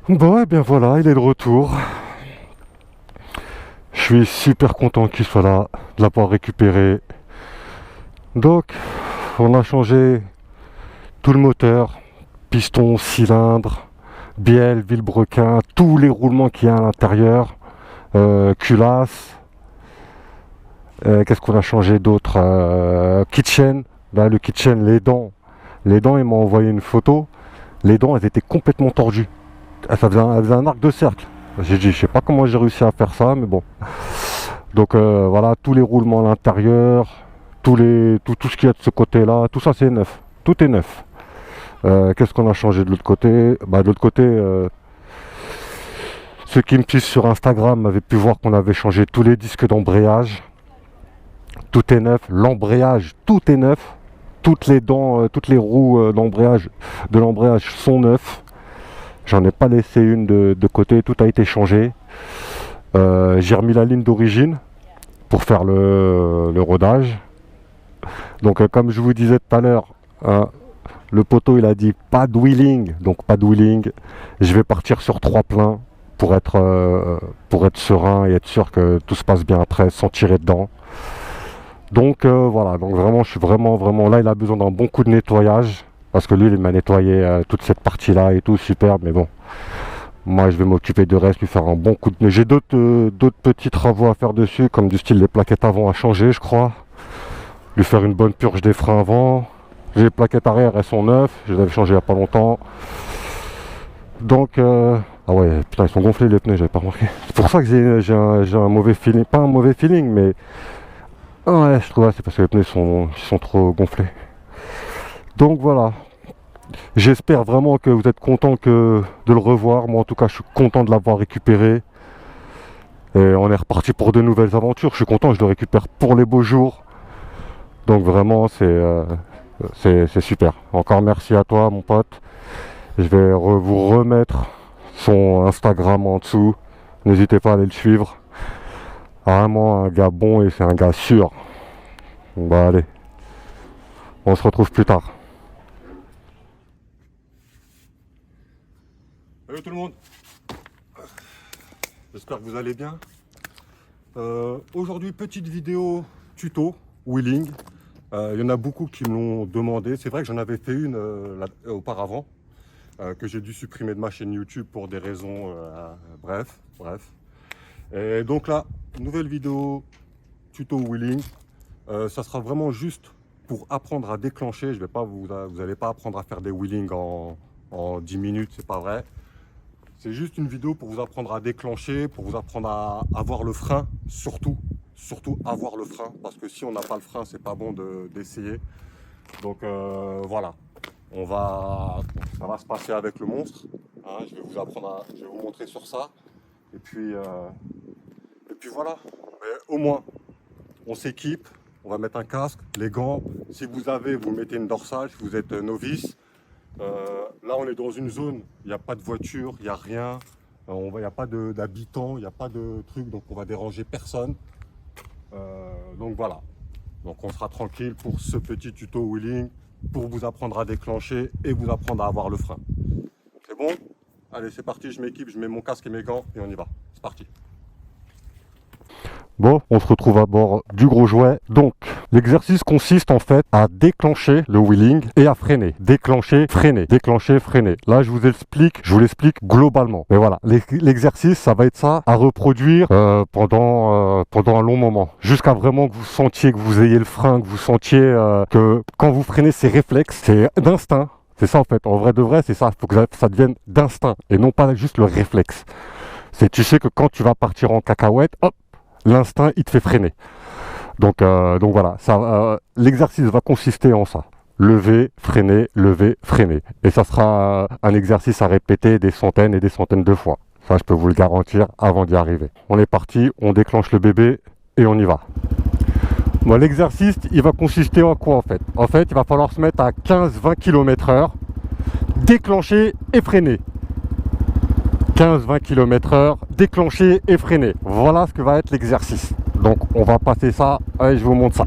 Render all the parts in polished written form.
Bon, et bien voilà, il est de retour. Je suis super content qu'il soit là, de l'avoir récupéré. Donc, on a changé tout le moteur, piston, cylindre, bielle, vilebrequin, tous les roulements qu'il y a à l'intérieur, culasse. Qu'est-ce qu'on a changé d'autre? Kitchen, là, le kitchen, les dents, il m'a envoyé une photo. Les dents, elles étaient complètement tordues. Ça faisait un arc de cercle. J'ai dit, je sais pas comment j'ai réussi à faire ça, mais bon. Donc voilà, tous les roulements à l'intérieur, tout ce qu'il y a de ce côté-là, tout ça c'est neuf. Tout est neuf. Qu'est-ce qu'on a changé de l'autre côté? Bah, de l'autre côté, ceux qui me suivent sur Instagram avaient pu voir qu'on avait changé tous les disques d'embrayage. Tout est neuf. L'embrayage, tout est neuf. Toutes les dents, toutes les roues d'embrayage sont neuves. J'en ai pas laissé une de côté, tout a été changé. J'ai remis la ligne d'origine pour faire le rodage. Donc comme je vous disais tout à l'heure, le poteau il a dit pas de wheeling, donc pas de wheeling. Je vais partir sur 3 pleins pour être serein et être sûr que tout se passe bien après, sans tirer dedans. Donc voilà, donc vraiment je suis vraiment là, il a besoin d'un bon coup de nettoyage. Parce que lui, il m'a nettoyé toute cette partie-là et tout, super, mais bon. Moi, je vais m'occuper de reste, lui faire un bon coup de... J'ai d'autres petits travaux à faire dessus, comme du style les plaquettes avant à changer, je crois. Lui faire une bonne purge des freins avant. Les plaquettes arrière, elles sont neuves, je les avais changées il n'y a pas longtemps. Donc, ah ouais, putain, ils sont gonflés les pneus, j'avais pas remarqué. C'est pour ça que j'ai un mauvais feeling, pas un mauvais feeling, mais... Ouais, je trouve que c'est parce que les pneus sont trop gonflés. Donc voilà, j'espère vraiment que vous êtes content de le revoir. Moi en tout cas je suis content de l'avoir récupéré. Et on est reparti pour de nouvelles aventures. Je suis content, je le récupère pour les beaux jours. Donc vraiment c'est super. Encore merci à toi mon pote. Je vais vous remettre son Instagram en dessous. N'hésitez pas à aller le suivre. Vraiment un gars bon et c'est un gars sûr. Bon bah allez, on se retrouve plus tard. Salut tout le monde, j'espère que vous allez bien. Aujourd'hui petite vidéo tuto wheeling. Il y en a beaucoup qui me l'ont demandé. C'est vrai que j'en avais fait une auparavant que j'ai dû supprimer de ma chaîne YouTube pour des raisons bref. Et donc là, nouvelle vidéo tuto wheeling. Ça sera vraiment juste pour apprendre à déclencher. Vous n'allez pas apprendre à faire des wheelings en 10 minutes, c'est pas vrai. C'est juste une vidéo pour vous apprendre à déclencher, pour vous apprendre à avoir le frein, surtout avoir le frein, parce que si on n'a pas le frein, c'est pas bon d'essayer. Donc voilà, ça va se passer avec le monstre. Hein, je vais vous montrer sur ça. Et puis voilà. Mais au moins, on s'équipe, on va mettre un casque, les gants. Si vous mettez une dorsale, si vous êtes novice. Là on est dans une zone, il n'y a pas de voiture, il n'y a rien, il n'y a pas d'habitants, il n'y a pas de truc, donc on va déranger personne. Donc voilà, donc on sera tranquille pour ce petit tuto wheeling, pour vous apprendre à déclencher et vous apprendre à avoir le frein. C'est bon? Allez c'est parti, je m'équipe, je mets mon casque et mes gants et on y va, c'est parti. Bon, on se retrouve à bord du gros jouet. Donc, l'exercice consiste en fait à déclencher le wheeling et à freiner. Déclencher, freiner, déclencher, freiner. Là, je vous l'explique globalement. Mais voilà, l'exercice, ça va être ça, à reproduire pendant un long moment. Jusqu'à vraiment que vous sentiez que vous ayez le frein, que vous sentiez que quand vous freinez, c'est réflexe, c'est d'instinct. C'est ça en fait, en vrai de vrai, c'est ça. Il faut que ça devienne d'instinct et non pas juste le réflexe. Tu sais que quand tu vas partir en cacahuète, hop, l'instinct il te fait freiner. Donc voilà, l'exercice va consister en ça. Lever, freiner, et ça sera un exercice à répéter des centaines et des centaines de fois. Ça je peux vous le garantir avant d'y arriver. On est parti, on déclenche le bébé et on y va. Bon, l'exercice il va consister en quoi en fait? En fait il va falloir se mettre à 15-20 km/h, déclencher et freiner. 15-20 km/h, déclencher et freiner. Voilà ce que va être l'exercice. Donc on va passer ça, allez je vous montre ça.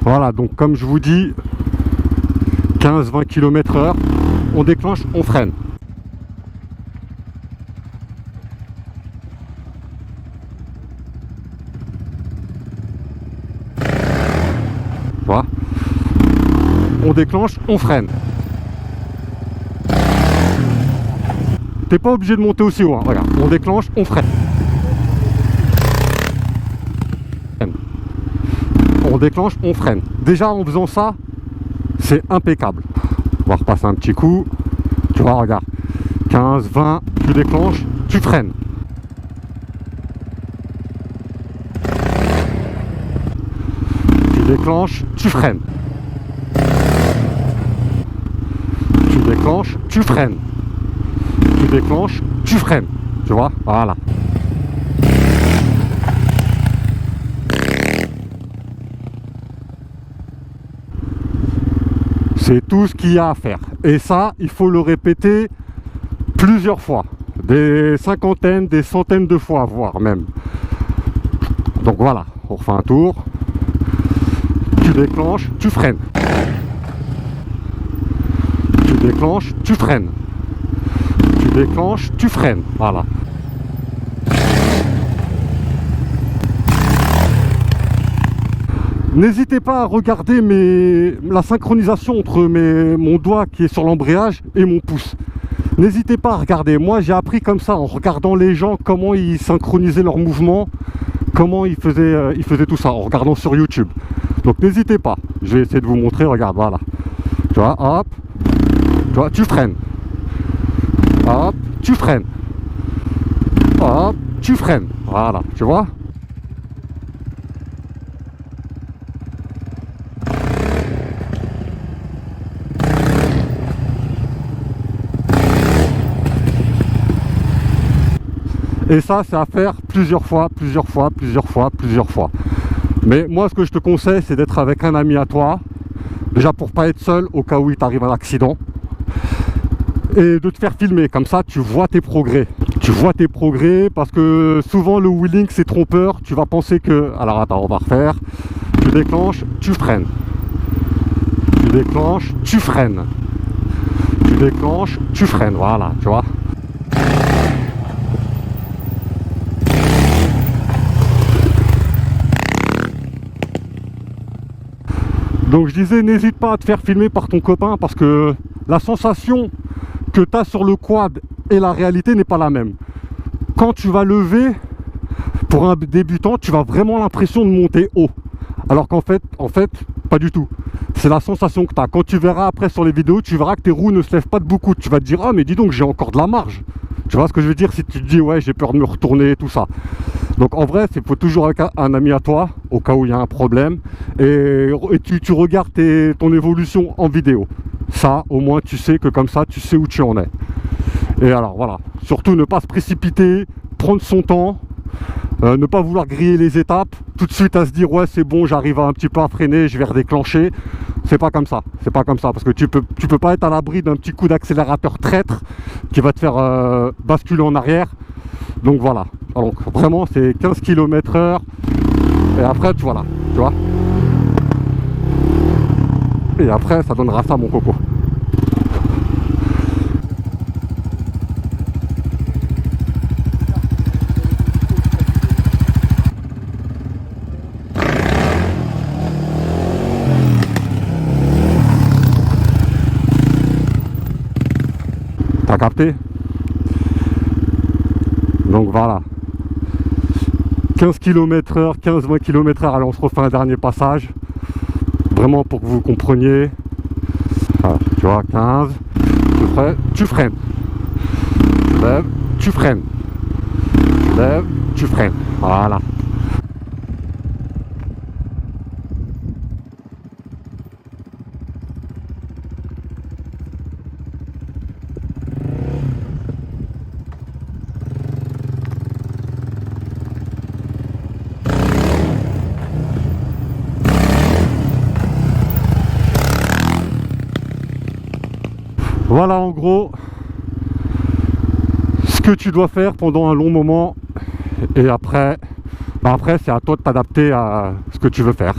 Voilà, donc comme je vous dis, 15-20 km/h, on déclenche, on freine. Tu vois? On déclenche, on freine. T'es pas obligé de monter aussi haut, hein. Regarde, on déclenche, on freine. On déclenche, on freine. Déjà en faisant ça, c'est impeccable. On va repasser un petit coup. Tu vois, regarde. 15, 20, tu déclenches, tu freines. Tu déclenches, tu freines. Tu déclenches, tu freines. Tu déclenches, tu freines. Tu vois, voilà. C'est tout ce qu'il y a à faire. Et ça, il faut le répéter plusieurs fois. Des cinquantaines, des centaines de fois, voire même. Donc voilà, on refait un tour. Tu déclenches, tu freines. Tu déclenches, tu freines. Tu déclenches, tu freines. Voilà. N'hésitez pas à regarder la synchronisation entre mon doigt qui est sur l'embrayage et mon pouce. N'hésitez pas à regarder. Moi, j'ai appris comme ça en regardant les gens comment ils synchronisaient leurs mouvements, comment ils faisaient tout ça en regardant sur YouTube. Donc n'hésitez pas. Je vais essayer de vous montrer. Regarde, voilà. Tu vois, hop. Tu vois, tu freines. Hop, tu freines. Hop, tu freines. Voilà, tu vois. Et ça, c'est à faire plusieurs fois. Mais moi, ce que je te conseille, c'est d'être avec un ami à toi. Déjà pour pas être seul au cas où il t'arrive un accident. Et de te faire filmer. Comme ça, tu vois tes progrès. Tu vois tes progrès parce que souvent, le wheeling, c'est trompeur. Tu vas penser que... Alors, attends, on va refaire. Tu déclenches, tu freines. Tu déclenches, tu freines. Tu déclenches, tu freines. Voilà, tu vois. Donc je disais, n'hésite pas à te faire filmer par ton copain parce que la sensation que tu as sur le quad et la réalité n'est pas la même. Quand tu vas lever, pour un débutant, tu vas vraiment l'impression de monter haut. Alors qu'en fait, pas du tout. C'est la sensation que tu as. Quand tu verras après sur les vidéos, tu verras que tes roues ne se lèvent pas de beaucoup. Tu vas te dire, ah mais dis donc, j'ai encore de la marge. Tu vois ce que je veux dire si tu te dis, ouais, j'ai peur de me retourner, tout ça. Donc en vrai, il faut toujours avec un ami à toi, au cas où il y a un problème. Et tu regardes ton évolution en vidéo. Ça, au moins, tu sais que comme ça, tu sais où tu en es. Et alors, voilà. Surtout, ne pas se précipiter, prendre son temps. Ne pas vouloir griller les étapes, tout de suite à se dire ouais c'est bon, j'arrive un petit peu à freiner, je vais redéclencher. C'est pas comme ça, parce que tu peux pas être à l'abri d'un petit coup d'accélérateur traître qui va te faire basculer en arrière. Donc voilà, donc vraiment c'est 15 km/h et après tu vois. Et après ça donnera ça mon coco. T'as capté? Donc voilà. 15 km/h, 15-20 km/h. Allez, on se refait un dernier passage. Vraiment pour que vous compreniez. Voilà, tu vois, 15. Tu freines. Tu lèves, tu freines. Tu lèves, tu freines. Voilà. Voilà en gros ce que tu dois faire pendant un long moment et après c'est à toi de t'adapter à ce que tu veux faire.